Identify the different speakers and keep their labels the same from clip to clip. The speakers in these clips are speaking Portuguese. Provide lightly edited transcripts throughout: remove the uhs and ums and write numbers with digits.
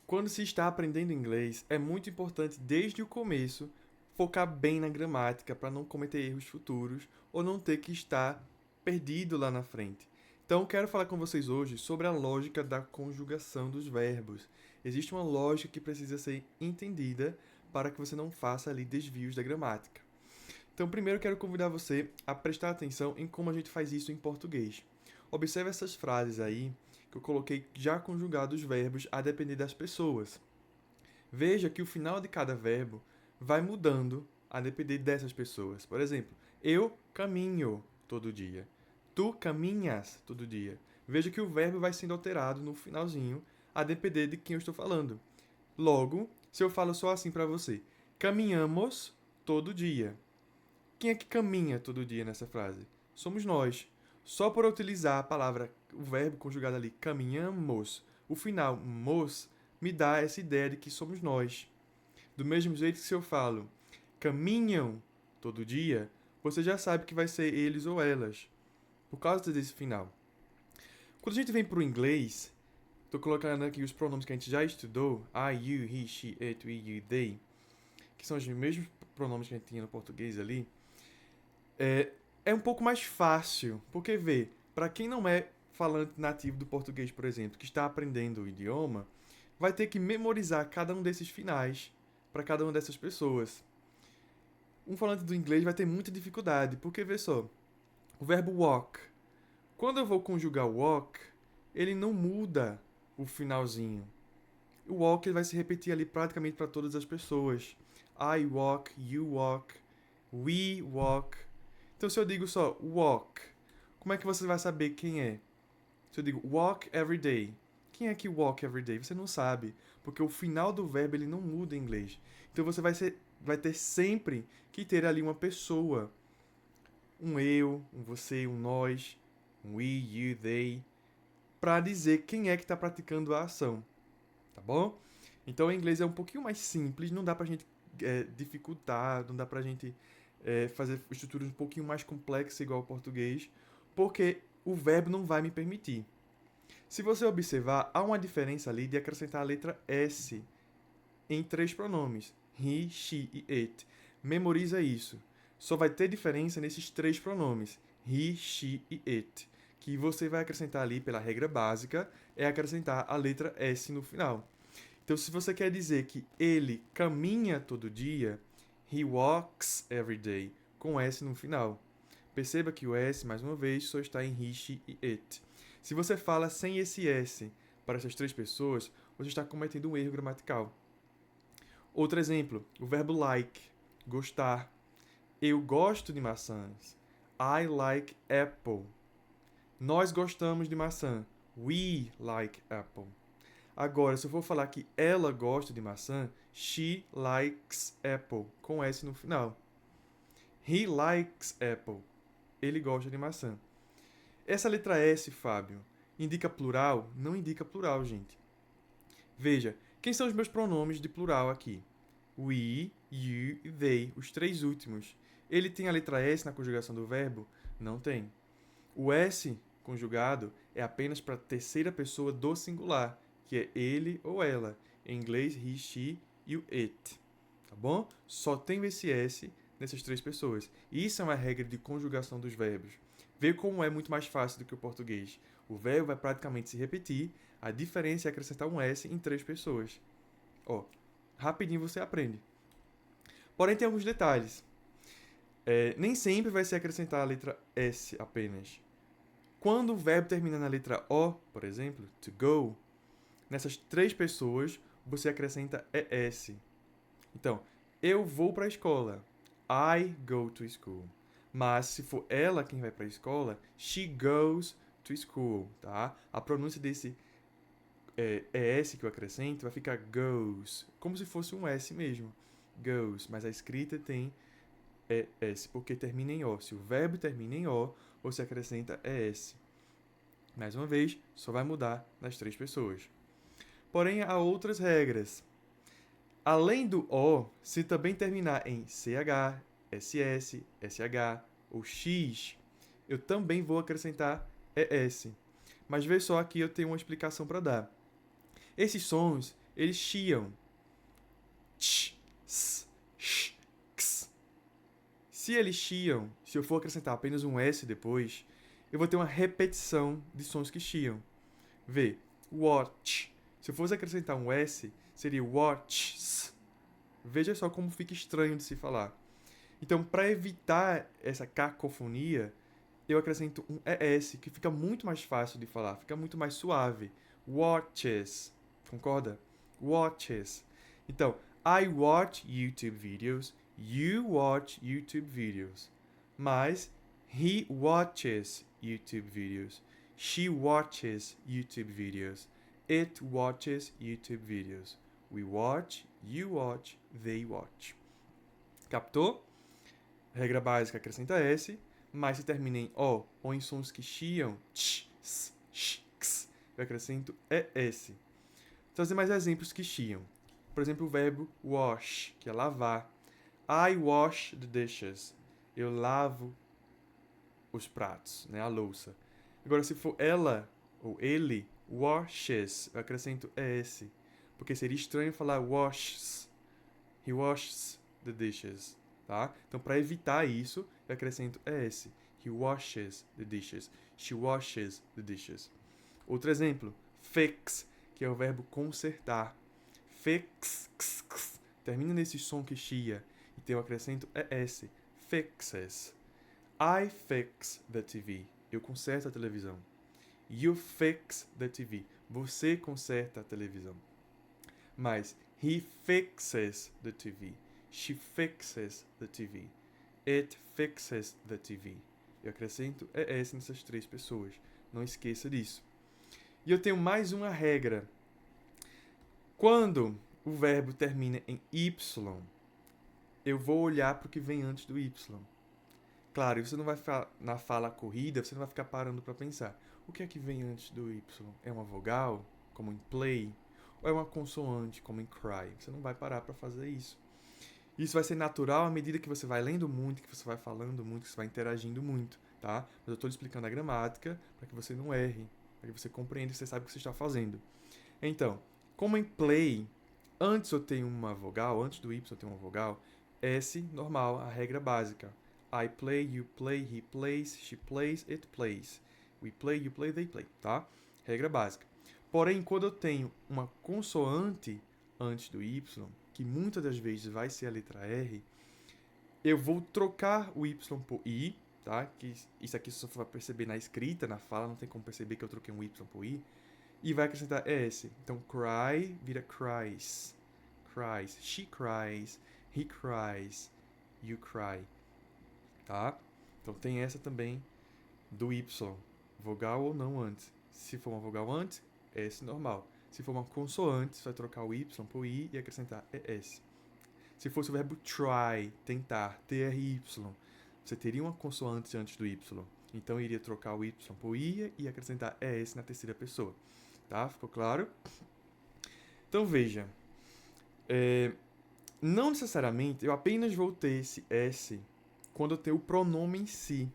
Speaker 1: Quando se está aprendendo inglês, é muito importante desde o começo focar bem na gramática para não cometer erros futuros ou não ter que estar perdido lá na frente. Então, quero falar com vocês hoje sobre a lógica da conjugação dos verbos. Existe uma lógica que precisa ser entendida para que você não faça ali desvios da gramática. Então, primeiro quero convidar você a prestar atenção em como a gente faz isso em português. Observe essas frases aí que eu coloquei já conjugados os verbos a depender das pessoas. Veja que o final de cada verbo vai mudando a depender dessas pessoas. Por exemplo, eu caminho todo dia. Tu caminhas todo dia. Veja que o verbo vai sendo alterado no finalzinho a depender de quem eu estou falando. Logo, se eu falo só assim para você, caminhamos todo dia. Quem é que caminha todo dia nessa frase? Somos nós. Só por utilizar a palavra, o verbo conjugado ali, caminhamos, o final, mos, me dá essa ideia de que somos nós. Do mesmo jeito que se eu falo, caminham todo dia, você já sabe que vai ser eles ou elas, por causa desse final. Quando a gente vem para o inglês, estou colocando aqui os pronomes que a gente já estudou, I, you, he, she, it, we, you, they, que são os mesmos pronomes que a gente tinha no português ali. É um pouco mais fácil, porque vê, para quem não é falante nativo do português, por exemplo, que está aprendendo o idioma, vai ter que memorizar cada um desses finais para cada uma dessas pessoas. Um falante do inglês vai ter muita dificuldade, porque vê só, o verbo walk, quando eu vou conjugar walk, ele não muda o finalzinho. O walk ele vai se repetir ali praticamente para todas as pessoas. I walk, you walk, we walk. Então, se eu digo só walk, como é que você vai saber quem é? Se eu digo walk every day, quem é que walk every day? Você não sabe, porque o final do verbo ele não muda em inglês. Então, você vai ter sempre que ter ali uma pessoa, um eu, um você, um nós, um we, you, they, para dizer quem é que está praticando a ação, tá bom? Então, o inglês é um pouquinho mais simples, não dá pra gente dificultar, não dá pra gente fazer estruturas um pouquinho mais complexas igual ao português, porque o verbo não vai me permitir. Se você observar, há uma diferença ali de acrescentar a letra S em três pronomes: he, she e it. Memoriza isso. Só vai ter diferença nesses três pronomes: he, she e it. Que você vai acrescentar ali pela regra básica é acrescentar a letra S no final. Então, se você quer dizer que ele caminha todo dia, he walks every day, com S no final. Perceba que o S, mais uma vez, só está em he, she e it. Se você fala sem esse S para essas três pessoas, você está cometendo um erro gramatical. Outro exemplo, o verbo like, gostar. Eu gosto de maçãs. I like apple. Nós gostamos de maçã. We like apple. Agora, se eu for falar que ela gosta de maçã, she likes apple, com S no final. He likes apple. Ele gosta de maçã. Essa letra S, Fábio, indica plural? Não indica plural, gente. Veja, quem são os meus pronomes de plural aqui? We, you e they, os três últimos. Ele tem a letra S na conjugação do verbo? Não tem. O S conjugado é apenas para a terceira pessoa do singular, que é ele ou ela. Em inglês, he, she e o it. Tá bom? Só tem esse S nessas três pessoas. Isso é uma regra de conjugação dos verbos. Vê como é muito mais fácil do que o português. O verbo vai praticamente se repetir, a diferença é acrescentar um S em três pessoas. Ó, rapidinho você aprende. Porém, tem alguns detalhes. Nem sempre vai ser acrescentar a letra S apenas. Quando o verbo termina na letra O, por exemplo, to go, nessas três pessoas você acrescenta ES. Então, eu vou para a escola. I go to school. Mas se for ela quem vai para a escola, she goes to school, tá? A pronúncia desse ES que eu acrescento vai ficar goes, como se fosse um S mesmo. Goes, mas a escrita tem ES, porque termina em O. Se o verbo termina em O, você acrescenta ES. Mais uma vez, só vai mudar nas três pessoas. Porém, há outras regras. Além do O, se também terminar em CH, SS, SH ou X, eu também vou acrescentar ES. Mas vê só, aqui eu tenho uma explicação para dar. Esses sons, eles chiam. Ch, s, sh, ks. Se eles chiam, se eu for acrescentar apenas um S depois, eu vou ter uma repetição de sons que chiam. Vê, watch. Se eu fosse acrescentar um S, seria watches. Veja só como fica estranho de se falar. Então, para evitar essa cacofonia, eu acrescento um ES, que fica muito mais fácil de falar, fica muito mais suave. Watches. Concorda? Watches. Então, I watch YouTube videos, you watch YouTube videos. Mas, he watches YouTube videos, she watches YouTube videos, it watches YouTube videos. We watch, you watch, they watch. Captou? Regra básica, acrescenta S, mas se termina em O ou em sons que chiam, ch, s, sh, ks, eu acrescento ES. Trazer mais exemplos que chiam. Por exemplo, o verbo wash, que é lavar. I wash the dishes. Eu lavo os pratos, né, a louça. Agora, se for ela ou ele, washes, eu acrescento ES. Porque seria estranho falar washes. He washes the dishes. Tá? Então, para evitar isso, eu acrescento ES. He washes the dishes. She washes the dishes. Outro exemplo, fix, que é o verbo consertar. Fix, x, x, termina nesse som que chia. Então, eu acrescento ES. Fixes. I fix the TV. Eu conserto a televisão. You fix the TV. Você conserta a televisão. Mas, he fixes the TV. She fixes the TV. It fixes the TV. Eu acrescento ES nessas três pessoas. Não esqueça disso. E eu tenho mais uma regra. Quando o verbo termina em Y, eu vou olhar para o que vem antes do Y. Claro, você não vai na fala corrida, você não vai ficar parando para pensar. O que é que vem antes do Y? É uma vogal, como em play? Ou é uma consoante, como em cry? Você não vai parar para fazer isso. Isso vai ser natural à medida que você vai lendo muito, que você vai falando muito, que você vai interagindo muito, tá? Mas eu estou explicando a gramática para que você não erre, para que você compreenda e você sabe o que você está fazendo. Então, como em play, antes eu tenho uma vogal, antes do Y eu tenho uma vogal, S normal, a regra básica. I play, you play, he plays, she plays, it plays. We play, you play, they play, tá? Regra básica. Porém, quando eu tenho uma consoante antes do Y, que muitas das vezes vai ser a letra R, eu vou trocar o Y por I, tá? Que isso aqui você só vai perceber na escrita, na fala, não tem como perceber que eu troquei um Y por I. E vai acrescentar ES. Então, cry vira cries. Cries. She cries. He cries. You cry. Tá? Então, tem essa também do Y. Vogal ou não antes. Se for uma vogal antes, S normal. Se for uma consoante, você vai trocar o Y por I e acrescentar ES. Se fosse o verbo try, tentar, TRY, você teria uma consoante antes do Y. Então, eu iria trocar o Y por I e acrescentar ES na terceira pessoa. Tá? Ficou claro? Então, veja. Não necessariamente, eu apenas vou ter esse S quando eu tenho o pronome em si.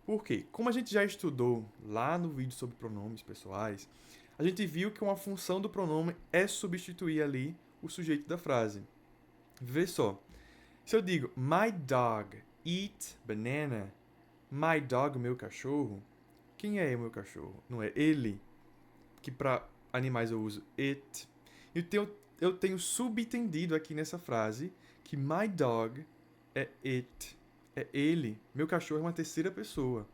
Speaker 1: Por quê? Como a gente já estudou lá no vídeo sobre pronomes pessoais, a gente viu que uma função do pronome é substituir ali o sujeito da frase. Vê só. Se eu digo, my dog eat banana, my dog, meu cachorro, quem é o meu cachorro? Não é ele, que para animais eu uso it. Então, eu tenho subentendido aqui nessa frase que my dog é it, é ele. Meu cachorro é uma terceira pessoa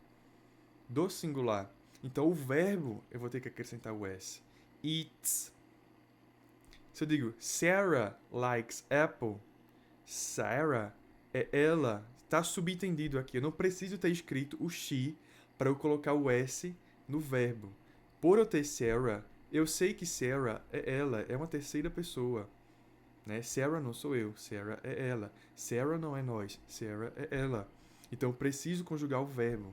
Speaker 1: do singular. Então, o verbo, eu vou ter que acrescentar o S. Eats. Se eu digo, Sarah likes apple, Sarah é ela. Está subentendido aqui. Eu não preciso ter escrito o she para eu colocar o S no verbo. Por eu ter Sarah, eu sei que Sarah é ela, é uma terceira pessoa. Né? Sarah não sou eu, Sarah é ela. Sarah não é nós, Sarah é ela. Então, eu preciso conjugar o verbo.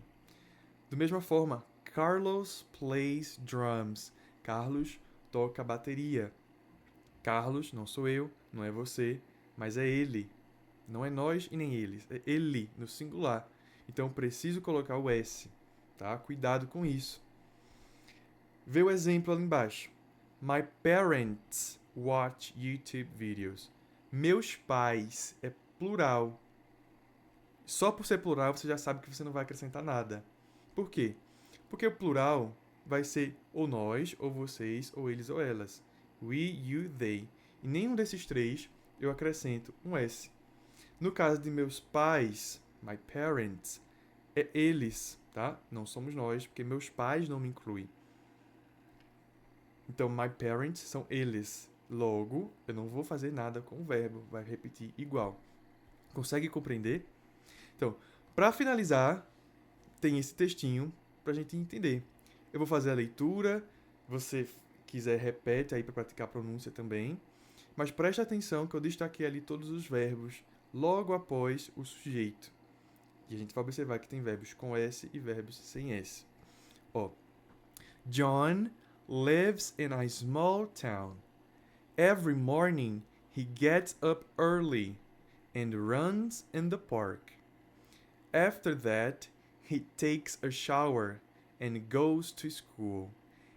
Speaker 1: Da mesma forma, Carlos plays drums. Carlos toca bateria. Carlos não sou eu, não é você, mas é ele. Não é nós e nem eles, é ele, no singular. Então, eu preciso colocar o S. Tá? Cuidado com isso. Vê o exemplo ali embaixo. My parents watch YouTube videos. Meus pais é plural. Só por ser plural você já sabe que você não vai acrescentar nada. Por quê? Porque o plural vai ser ou nós, ou vocês, ou eles, ou elas. We, you, they. E nenhum desses três eu acrescento um S. No caso de meus pais, my parents, é eles, tá? Não somos nós, porque meus pais não me incluem. Então, my parents são eles. Logo, eu não vou fazer nada com o verbo, vai repetir igual. Consegue compreender? Então, para finalizar, tem esse textinho para a gente entender. Eu vou fazer a leitura, você quiser repete aí para praticar a pronúncia também. Mas preste atenção que eu destaquei ali todos os verbos logo após o sujeito. E a gente vai observar que tem verbos com S e verbos sem S. Ó, John lives in a small town. Every morning he gets up early and runs in the park. After that, he takes a shower and goes to school.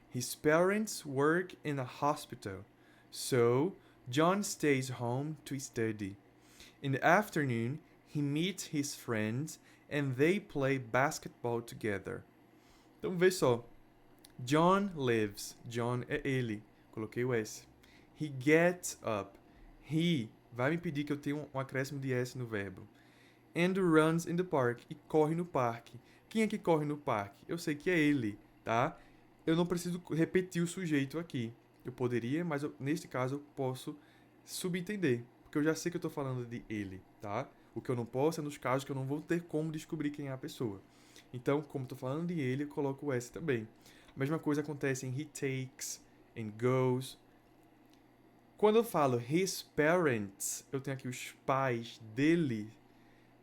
Speaker 1: His parents work in a hospital, so John stays home to study. In the afternoon, he meets his friends and they play basketball together. Então vê só. John lives. John é ele. Coloquei o S. He gets up. He vai me pedir que eu tenha um acréscimo de S no verbo. And runs in the park. E corre no parque. Quem é que corre no parque? Eu sei que é ele, tá? Eu não preciso repetir o sujeito aqui. Eu poderia, mas neste caso eu posso subentender. Porque eu já sei que eu estou falando de ele, tá? O que eu não posso é nos casos que eu não vou ter como descobrir quem é a pessoa. Então, como estou falando de ele, eu coloco o S também. A mesma coisa acontece em he takes, and goes. Quando eu falo his parents, eu tenho aqui os pais dele.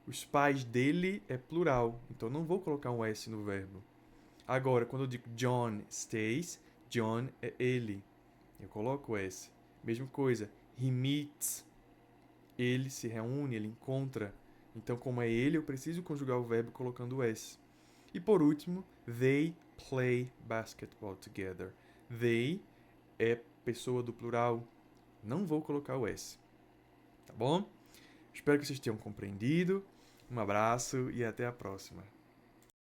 Speaker 1: Os pais dele é plural, então não vou colocar um S no verbo. Agora, quando eu digo John stays, John é ele. Eu coloco o S. Mesma coisa, he meets. Ele se reúne, ele encontra. Então, como é ele, eu preciso conjugar o verbo colocando o S. E por último, they play basketball together. They é pessoa do plural. Não vou colocar o S. Tá bom? Espero que vocês tenham compreendido. Um abraço e até a próxima.